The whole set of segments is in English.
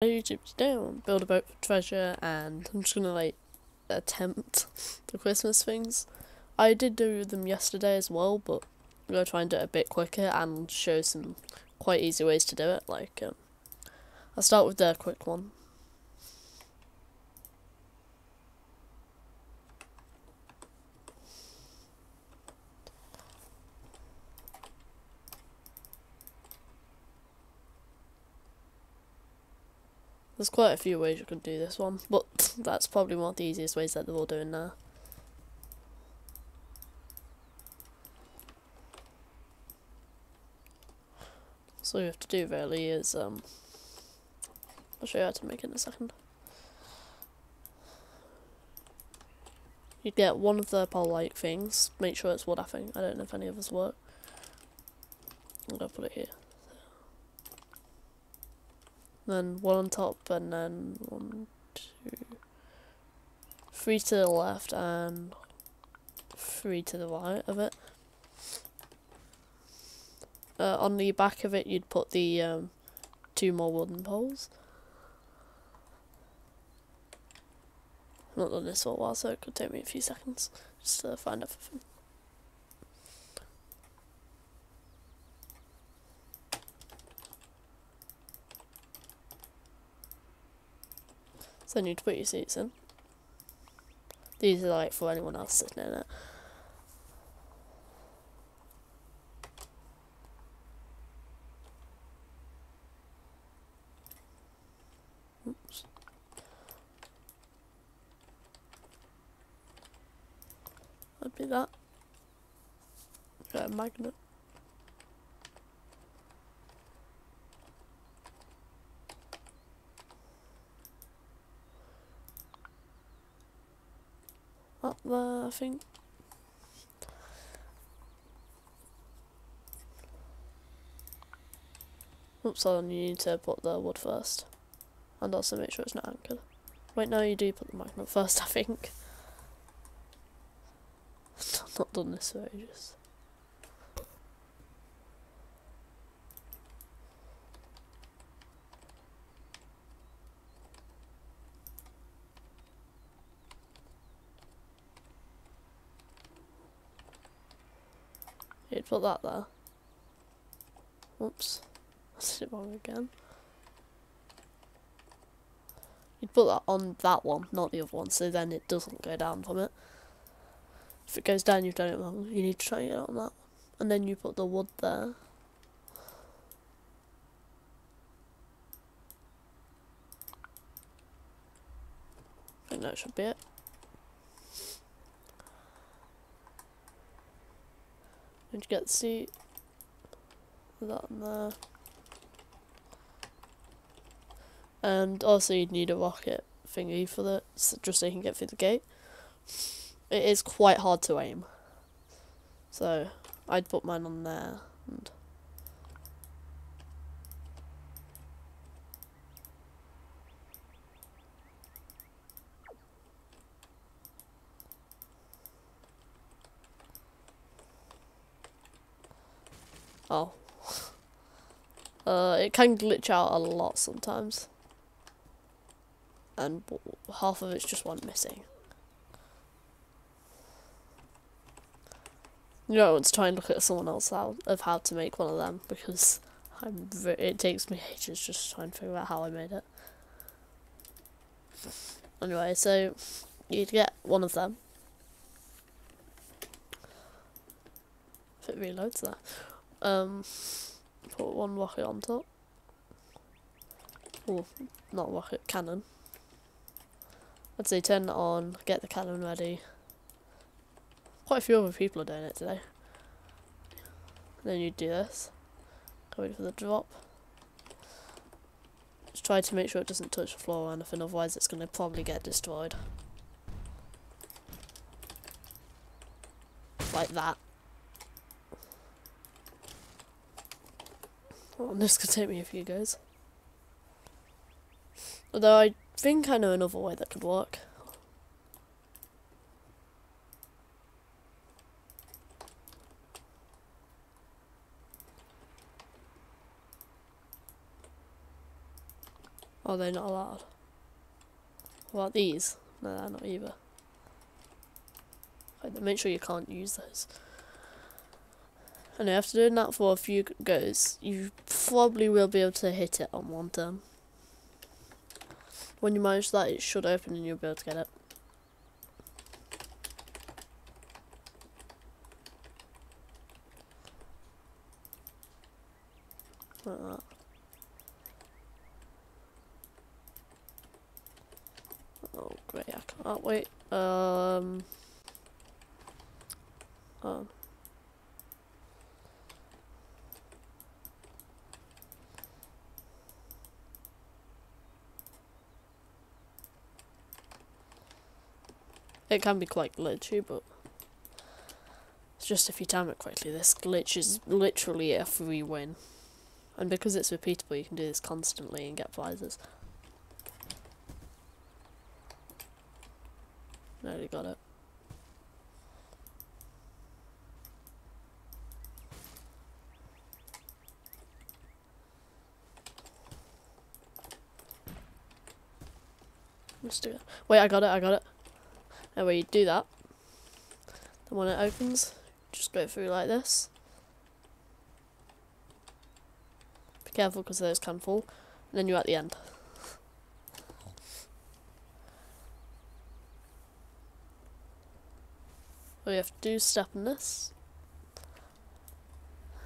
YouTube today on Build a Boat for Treasure, and I'm just gonna attempt the Christmas things. I did do them yesterday as well, but I'm gonna try and do it a bit quicker and show some quite easy ways to do it. I'll start with the quick one. There's quite a few ways you can do this one, but that's probably one of the easiest ways that they're all doing now. So all you have to do really is, I'll show you how to make it in a second. You get one of the pole-like things, make sure it's wood, I think. I don't know if any of us work. I'm gonna put it here. Then one on top, and then 1, 2, 3 to the left, and 3 to the right of it. On the back of it, you'd put the 2 more wooden poles. I've not done this for a while, so it could take me a few seconds just to find everything. So then you'd put your seats in. These are like for anyone else sitting in it. Oops. That'd be that. Got a magnet. Up there, I think. Oops, so then you need to put the wood first. And also make sure it's not anchored. Wait, no, you do put the magnet first, I think. I've not done this for ages. You'd put that there. Oops. I did it wrong again. You'd put that on that one, not the other one, so then it doesn't go down from it. If it goes down, you've done it wrong. You need to try and get it on that one. And then you put the wood there. I think that should be it. And you get the seat. Put that on there. And also you'd need a rocket thingy for that, just so you can get through the gate. It is quite hard to aim. So I'd put mine on there. And oh. It can glitch out a lot sometimes. And half of it's just one missing. You don't want to try and look at someone else out of how to make one of them, because it takes me ages just trying to figure out how I made it. Anyway, so you'd get one of them. If it reloads there. Put one rocket on top. Or not rocket, cannon. I'd say turn it on, get the cannon ready. Quite a few other people are doing it today. Then you do this. Go wait for the drop. Just try to make sure it doesn't touch the floor or anything, otherwise it's going to probably get destroyed. Like that. Well, this could take me a few goes. Although I think I know another way that could work. Are they not allowed? What about these? No, they're not either. Right, make sure you can't use those. And after doing that for a few goes, you probably will be able to hit it on one turn. When you manage that, it should open and you'll be able to get it. Like that. Oh great, I can't wait. Oh. It can be quite glitchy, but it's just if you time it correctly. This glitch is literally a free win. And because it's repeatable, you can do this constantly and get prizes. Nearly got it. Let's do it. Wait, I got it. And when you do that, then when it opens, just go through like this. Be careful because those can fall. And then you're at the end. All you have to do is step on this.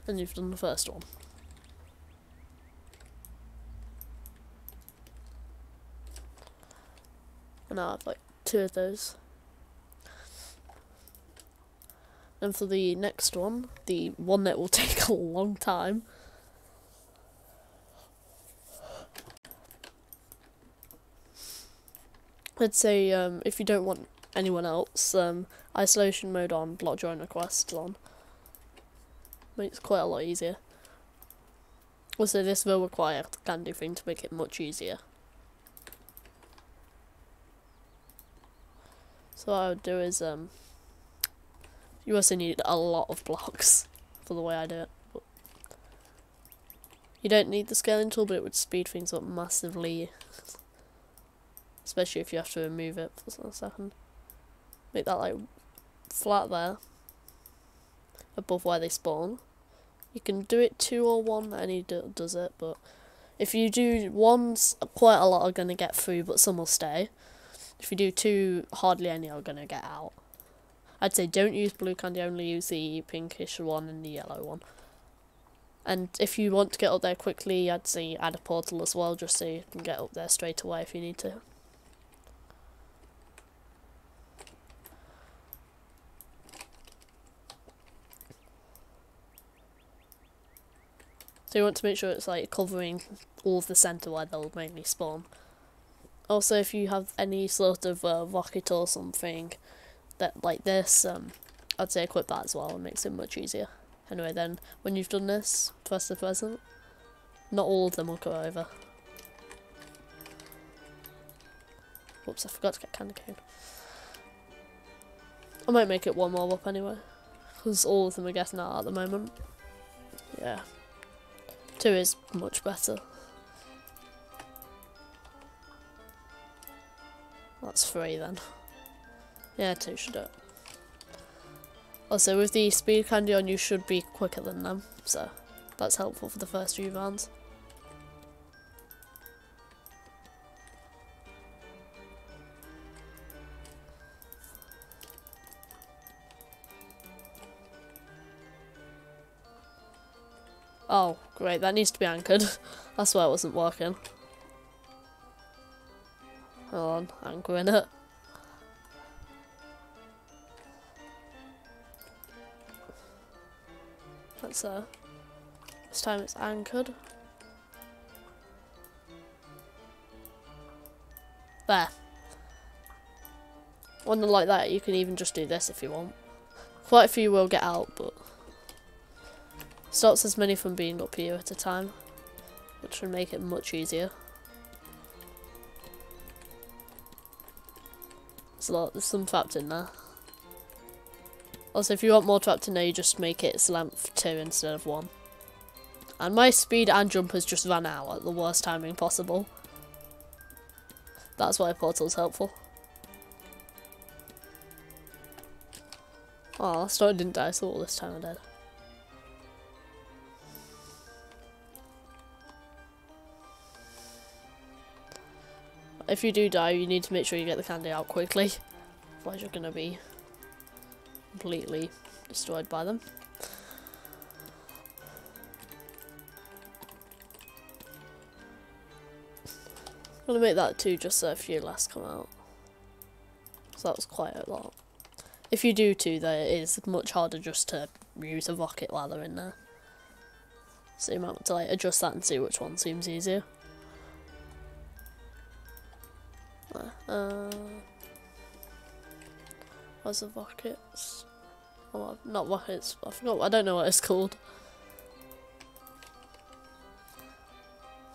And you've done the first one. And now I have like 2 of those. And for the next one, the one that will take a long time, I'd say if you don't want anyone else, isolation mode on, block join requests on. Makes it quite a lot easier. Also, this will require the candy thing to make it much easier. So what I would do is you also need a lot of blocks for the way I do it. But you don't need the scaling tool, but it would speed things up massively. Especially if you have to remove it for a second. Make that like flat there, above where they spawn. You can do it 2 or 1, any does it, but if you do 1's, quite a lot are going to get through, but some will stay. If you do 2, hardly any are going to get out. I'd say don't use blue candy, only use the pinkish one and the yellow one. And if you want to get up there quickly, I'd say add a portal as well, just so you can get up there straight away if you need to. So you want to make sure it's like covering all of the centre where they'll mainly spawn. Also, if you have any sort of rocket or something that like this, I'd say equip that as well. It makes it much easier. Anyway, then when you've done this, press the present. Not all of them will go over. Whoops, I forgot to get candy cane. I might make it 1 more up anyway, because all of them are getting out at the moment. Yeah. 2 is much better. That's 3 then. Yeah, 2 should do it. Also, with the speed candy on, you should be quicker than them, so that's helpful for the first few rounds. Oh, great, that needs to be anchored. That's why it wasn't working. Hold on, anchoring it. That's this time it's anchored. There. When they're like that, you can even just do this if you want. Quite a few will get out, but stops as many from being up here at a time, which would make it much easier. There's some trapped in there. Also, if you want more trapped in there, you just make it length 2 instead of 1. And my speed and jump has just ran out at the worst timing possible. That's why a portal's helpful. Oh, last time I didn't die, so all this time I did. If you do die, you need to make sure you get the candy out quickly. Otherwise you're going to be completely destroyed by them. I'm going to make that 2 just so a few less come out. So that was quite a lot. If you do 2 though, it is much harder just to use a rocket while they're in there. So you might want to like adjust that and see which one seems easier. What's the rockets? Oh, not rockets. I forgot. I don't know what it's called.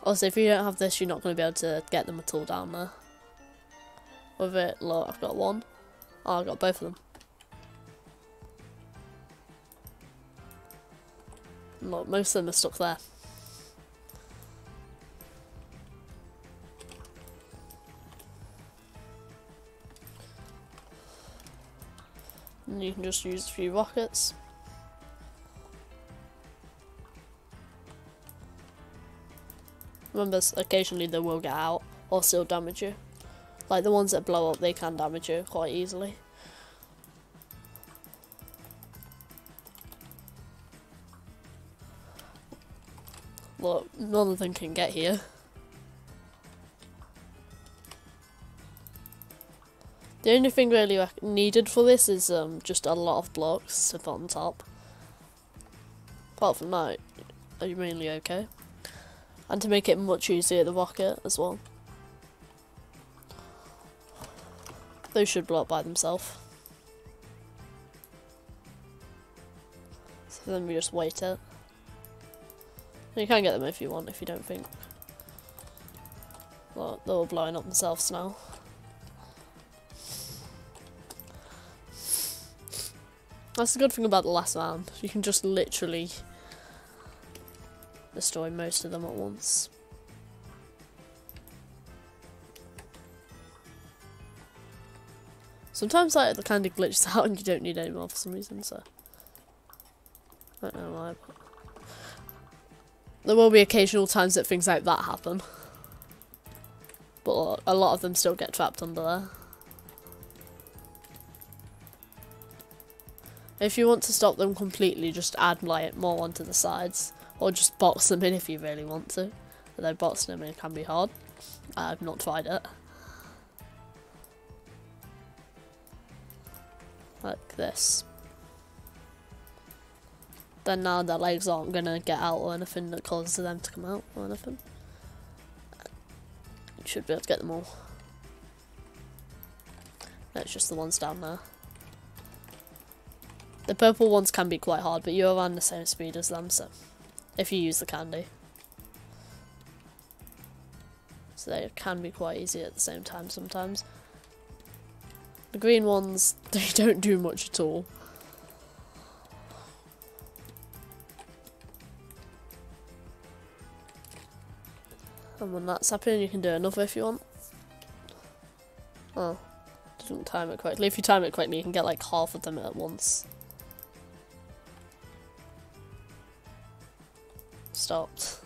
Also, if you don't have this, you're not going to be able to get them at all down there. With it, look, I've got 1. Oh, I've got both of them. Look, most of them are stuck there. And you can just use a few rockets. Remember, occasionally they will get out or still damage you. Like the ones that blow up, they can damage you quite easily. Look, none of them can get here. The only thing really needed for this is just a lot of blocks to put on top. Apart from that, you're mainly okay. And to make it much easier, the rocket as well. Those should blow up by themselves. So then we just wait it. You can get them if you want, if you don't think. Well, they're all blowing up themselves now. That's the good thing about the last round. You can just literally destroy most of them at once. Sometimes like the candy glitches out and you don't need any more for some reason, so I don't know why. But there will be occasional times that things like that happen. But a lot of them still get trapped under there. If you want to stop them completely, just add like more onto the sides. Or just box them in if you really want to. Although boxing them in can be hard. I've not tried it. Like this. Then now their legs aren't gonna get out or anything that causes them to come out or anything. You should be able to get them all. That's just the ones down there. The purple ones can be quite hard, but you're around the same speed as them, so if you use the candy. So they can be quite easy at the same time sometimes. The green ones, they don't do much at all. And when that's happening, you can do another if you want. Oh, didn't time it correctly. If you time it correctly, you can get like half of them at once. Stopped.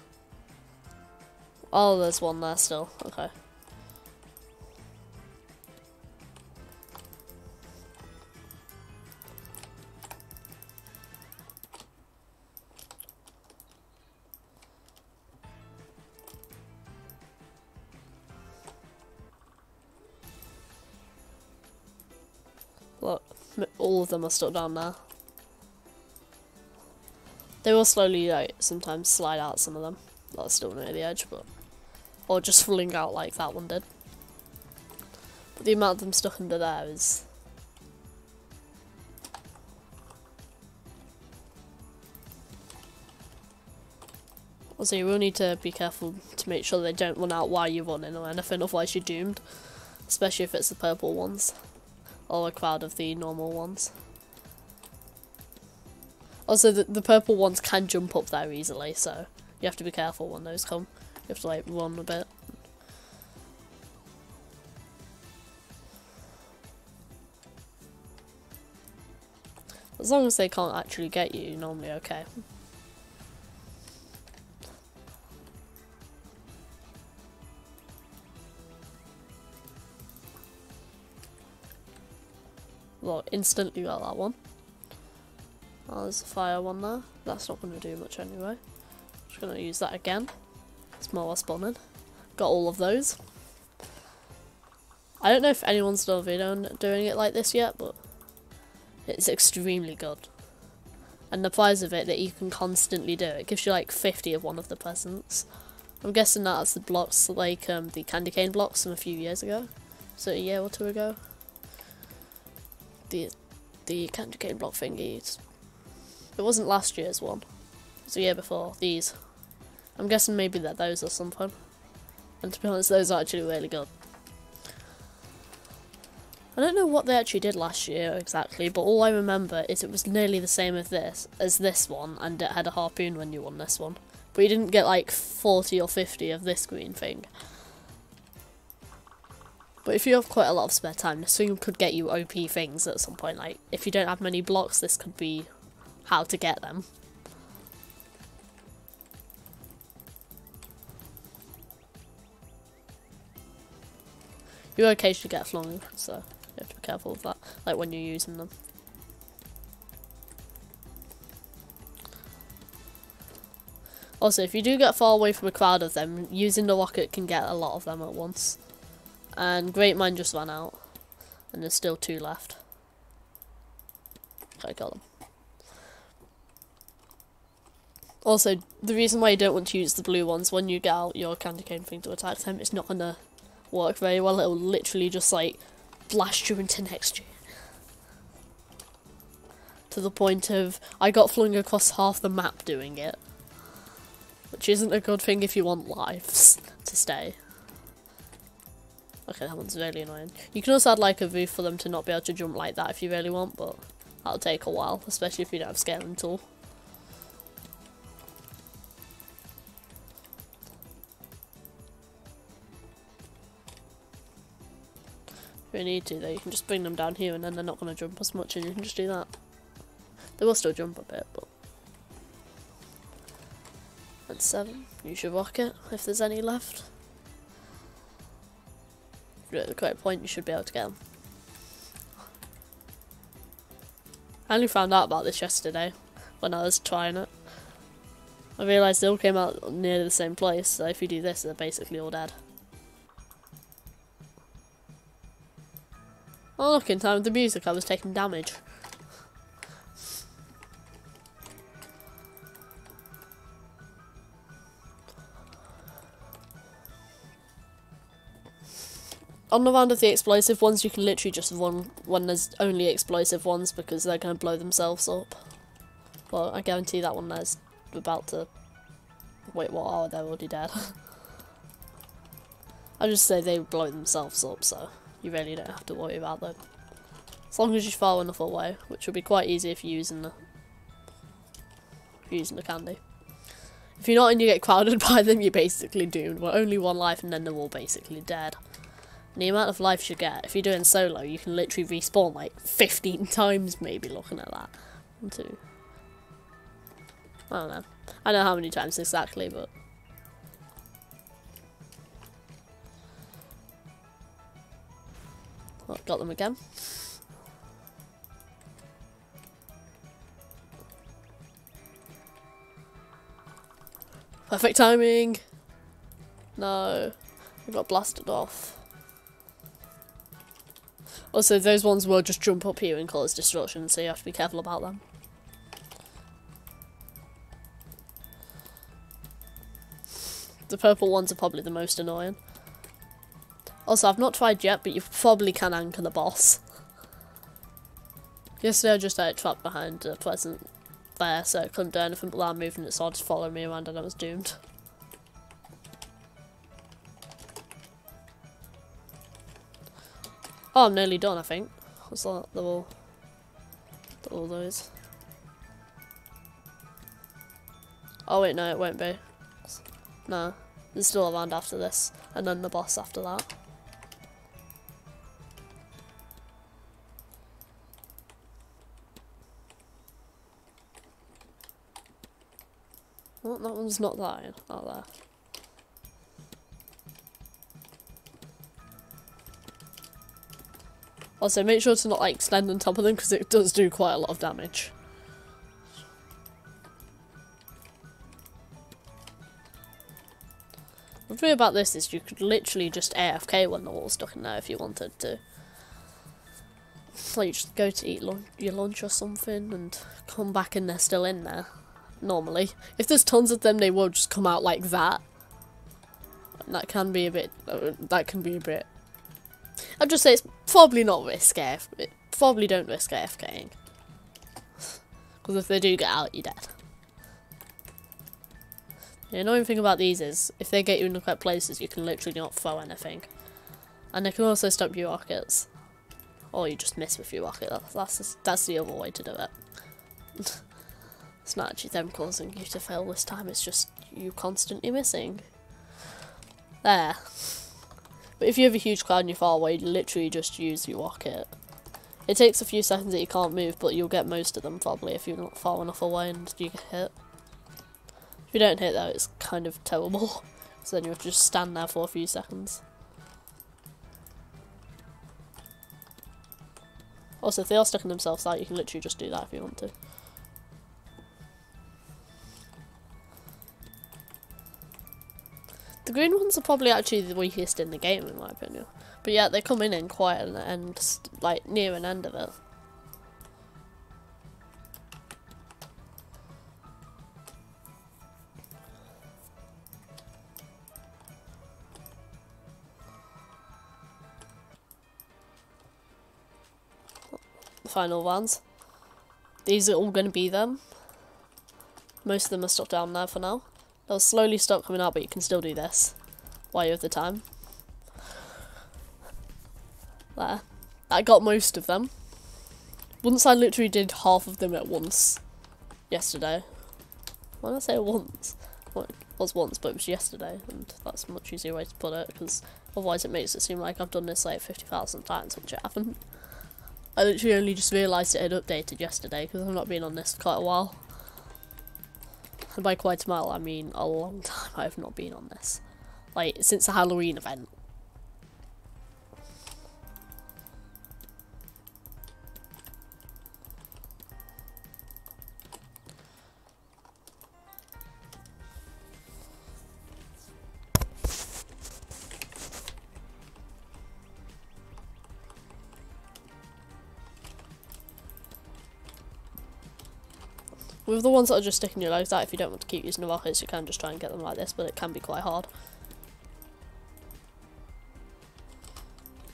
Oh, there's one there still. Okay. Look, all of them are stuck down there. They will slowly, like, sometimes slide out, some of them. That's still near the edge, but... Or just fling out like that one did. But the amount of them stuck under there is... Also, you will need to be careful to make sure they don't run out while you're running or anything, otherwise you're doomed. Especially if it's the purple ones. Or a crowd of the normal ones. Also, the purple ones can jump up there easily, so you have to be careful when those come. You have to, like, run a bit. As long as they can't actually get you, you're normally okay. Well, instantly got that one. Oh, there's a fire one there. That's not going to do much anyway. Just going to use that again. It's more spawning. Got all of those. I don't know if anyone's done a video on doing it like this yet, but it's extremely good. And the prize of it that you can constantly do, it gives you like 50 of one of the presents. I'm guessing that's the blocks, like the candy cane blocks from a few years ago. So a year or two ago. The candy cane block thingies. It wasn't last year's one. It was the year before. These. I'm guessing maybe they're those or something. And to be honest, those are actually really good. I don't know what they actually did last year exactly, but all I remember is it was nearly the same as this one, and it had a harpoon when you won this one. But you didn't get like 40 or 50 of this green thing. But if you have quite a lot of spare time, this thing could get you OP things at some point. Like, if you don't have many blocks, this could be how to get them. You occasionally get flung, so you have to be careful of that, like when you're using them. Also, if you do get far away from a crowd of them, using the rocket can get a lot of them at once. And Great Mine just ran out, and there's still 2 left. Okay, got them. Also, the reason why you don't want to use the blue ones when you get out your candy cane thing to attack them, it's not gonna work very well. It'll literally just like blast you into next year. To the point of I got flung across half the map doing it. Which isn't a good thing if you want lives to stay. Okay, that one's really annoying. You can also add like a roof for them to not be able to jump like that if you really want, but that'll take a while, especially if you don't have scaling tool. If you need to though, you can just bring them down here and then they're not going to jump as much and you can just do that. They will still jump a bit, but... And 7, use your rocket if there's any left. If you're at the correct point, you should be able to get them. I only found out about this yesterday when I was trying it. I realised they all came out near the same place, so if you do this, they're basically all dead. Oh look, in time with the music I was taking damage. On the round of the explosive ones, you can literally just run when there's only explosive ones because they're going to blow themselves up. Well, I guarantee that one there's about to... Wait, what are they? They're already dead. I just say they blow themselves up, so you really don't have to worry about them. As long as you're far enough away, which will be quite easy if you're using the candy. If you're not and you get crowded by them, you're basically doomed. We're only 1 life and then they're all basically dead. And the amount of lives you get, if you're doing solo, you can literally respawn like 15 times maybe looking at that. 1, 2. I don't know. I know how many times exactly, but... Oh, got them again. Perfect timing! No. I got blasted off. Also, those ones will just jump up here and cause destruction, so you have to be careful about them. The purple ones are probably the most annoying. Also, I've not tried yet, but you probably can anchor the boss. Yesterday I just had it trapped behind a present there, so it couldn't do anything but that moving it, so just followed me around and I was doomed. Oh, I'm nearly done, I think. What's that? They're all those. Oh wait, no, it won't be. No, there's still a round after this, and then the boss after that. Oh, that one's not dying. Oh, there. Also, make sure to not like stand on top of them because it does do quite a lot of damage. The thing about this is you could literally just AFK when the wall's stuck in there if you wanted to. Like, you just go to eat your lunch or something and come back and they're still in there. Normally. If there's tons of them, they will just come out like that. And that can be a bit... I'd just say it's probably not risky. Probably don't risk AFKing. Because if they do get out, you're dead. The annoying thing about these is, if they get you in the correct places, you can literally not throw anything. And they can also stop your rockets. Or you just miss with your rocket. That's the other way to do it. It's not actually them causing you to fail this time, it's just you constantly missing. There. But if you have a huge crowd and you're far away, you literally just use your rocket. It takes a few seconds that you can't move, but you'll get most of them probably if you're not far enough away and you get hit. If you don't hit though, it's kind of terrible. So then you have to just stand there for a few seconds. Also, if they are sticking themselves out, you can literally just do that if you want to. The green ones are probably actually the weakest in the game, in my opinion. But yeah, they come in quite an end, like near an end of it. The final ones. These are all going to be them. Most of them are stuck down there for now. They'll slowly start coming out, but you can still do this while you have the time. There. I got most of them. Once I literally did half of them at once yesterday. When I say once, well, it was once, but it was yesterday, and that's a much easier way to put it, because otherwise it makes it seem like I've done this like 50,000 times, which I haven't. I literally only just realised it had updated yesterday, because I've not been on this for quite a while. And by quite a while, I mean a long time I have not been on this. Like, since the Halloween event. With the ones that are just sticking your legs out, if you don't want to keep using the rockets, you can just try and get them like this, but it can be quite hard.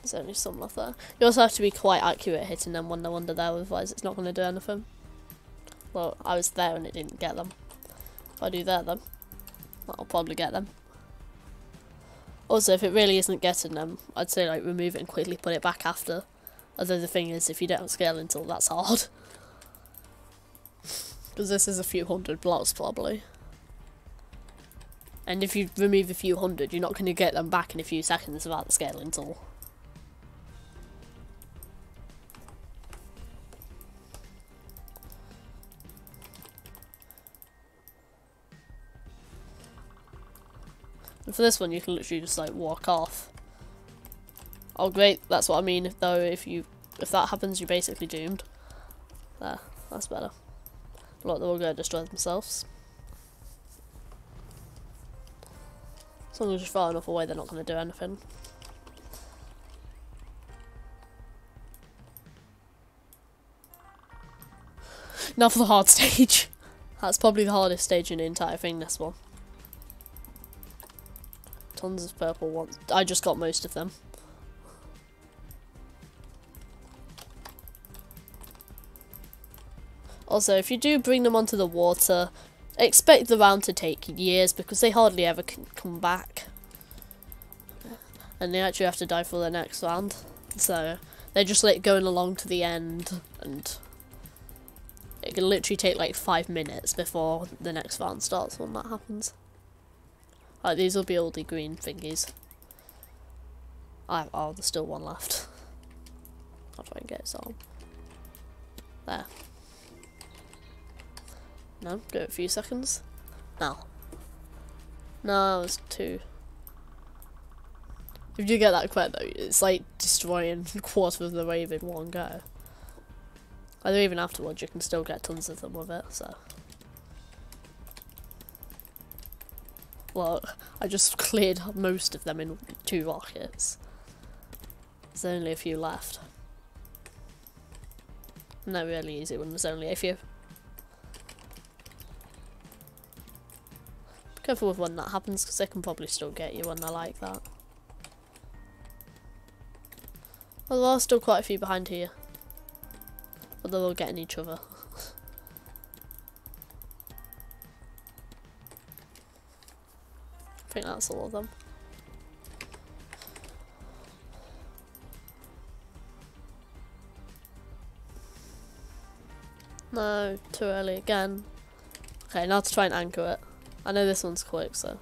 There's only some left there. You also have to be quite accurate hitting them when they're under there, otherwise it's not going to do anything. Well, I was there and it didn't get them. If I do them, that'll probably get them. Also, if it really isn't getting them, I'd say like remove it and quickly put it back after. Although the thing is, if you don't scale until that's hard. Because this is a few hundred blocks probably. And if you remove a few hundred, you're not going to get them back in a few seconds without the scaling tool. And for this one, you can literally just like walk off. Oh great, that's what I mean. Though if that happens, you're basically doomed. There, that's better. Look, they're all going to destroy themselves. As long as you're far enough away, they're not going to do anything. Now for the hard stage. That's probably the hardest stage in the entire thing, this one. Tons of purple ones. I just got most of them. Also, if you do bring them onto the water, expect the round to take years because they hardly ever can come back. And they actually have to die for the next round. So, they're just like going along to the end and it can literally take like 5 minutes before the next round starts when that happens. Like, these will be all the green thingies. Oh, there's still one left. I'll try and get it on. There. No, give it a few seconds. No. No, it was 2. If you get that quick though, it's like destroying a quarter of the wave in one go. I think even afterwards you can still get tons of them with it, so. Look, I just cleared most of them in 2 rockets. There's only a few left. No, really easy when there's only a few. Be careful with when that happens, because they can probably still get you when they're like that. Well, there are still quite a few behind here. But they're all getting each other. I think that's all of them. No, too early again. Okay, now to try and anchor it. I know this one's quick, so.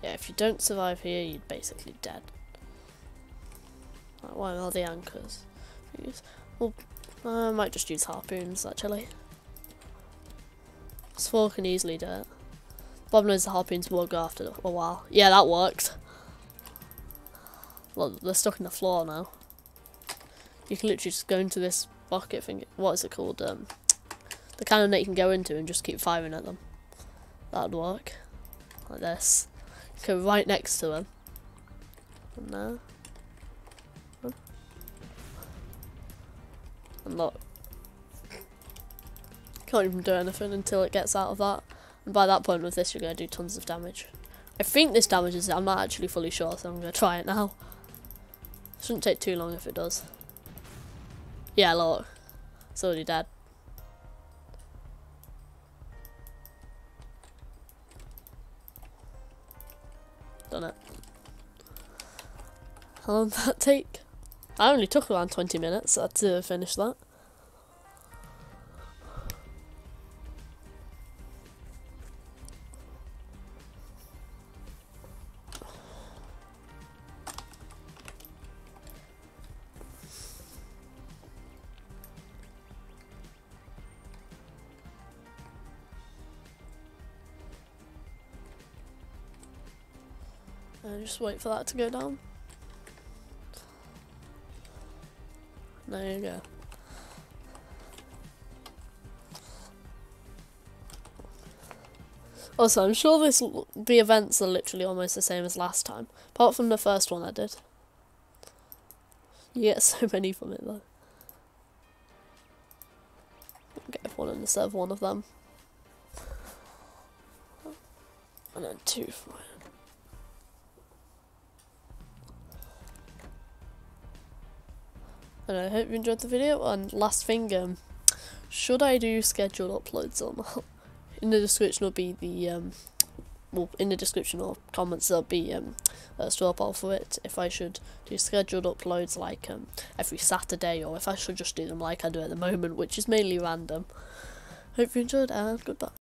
Yeah, if you don't survive here, you're basically dead. Like, why are the anchors? Well, I might just use harpoons, actually. This 4 can easily do it. The problem is the harpoons will go after a while. Yeah, that worked. Well, they're stuck in the floor now. You can literally just go into this bucket thing. What is it called? The cannon that you can go into and just keep firing at them. That would work. Like this. Go right next to them. And there. And look. Can't even do anything until it gets out of that. And by that point with this you're going to do tons of damage. I think this damages it. I'm not actually fully sure, so I'm going to try it now. Shouldn't take too long if it does. Yeah, look. It's already dead. Done it. How long did that take? I only took around 20 minutes to finish that. And just wait for that to go down. There you go. Also, I'm sure the events are literally almost the same as last time, apart from the first one I did. You get so many from it though. I'll get everyone in the serve one of them. And then 2 for it. And I hope you enjoyed the video. And last thing, should I do scheduled uploads or not? In the description will be the well, in the description or comments there'll be a straw poll for it. If I should do scheduled uploads like every Saturday, or if I should just do them like I do at the moment, which is mainly random. Hope you enjoyed, and goodbye.